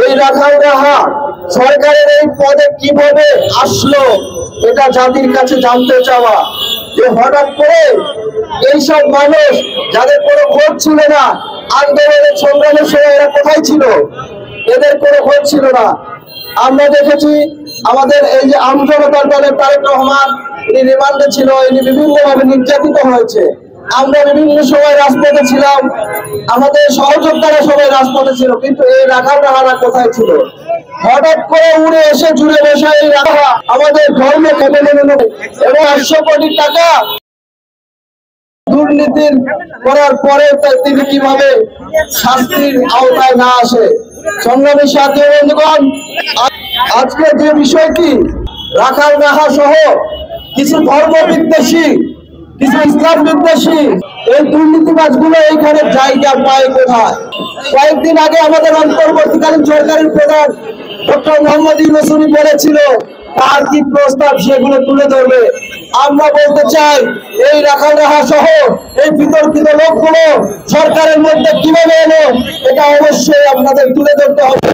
এই রাখাল রাহা সরকারের এই পদে কিভাবে আসলো এটা জাতির কাছে জানতে চাওয়া, যে হঠাৎ করে এইসব মানুষ যাদের কোনো খোঁজ ছিল না, আন্দোলনের সংগ্রামের সময় এরা কোথায় ছিল, এদের কোনো খোঁজ ছিল না। আমরা দেখেছি আমাদের এই যে আমজনতার দলের তারেক রহমান, ইনি রিমান্ডে ছিল, ইনি বিভিন্নভাবে নির্যাতিত হয়েছে। আমরা বিভিন্ন সময় রাজপথে ছিলাম, আমাদের সহযোদ্ধারা সবাই রাজপথে ছিল, কিন্তু এই রাখাল রাহারা কোথায় ছিল? হঠাৎ করে উড়ে এসে জুড়ে বসা এই রাখা আমাদের ধর্ম কেটে নিল এবং 800 কোটি টাকা দুর্নীতির করার পরে তিনি কিভাবে শাস্তির আওতায় না আসে। সংগ্রামী সাথী বন্ধুগণ, আজকে যে বিষয়টি রাখাল রাহা সহ কিছু ধর্ম বিদ্বেষী, কিছু ইসলাম বিদ্বেষী এই দুর্নীতিবাজগুলো এইখানে জায়গা পায় কোথায়? কয়েকদিন আগে আমাদের অন্তর্বর্তীকালীন সরকারের প্রধান ডক্টর মোহাম্মদ ইউনূস বলেছিল তার কি প্রস্তাব সেগুলো তুলে ধরবে। আমরা বলতে চাই এই রাখাল রাহা সহ এই বিতর্কিত লোকগুলো সরকারের মধ্যে কিভাবে এলো এটা অবশ্যই আপনাদের তুলে ধরতে হবে।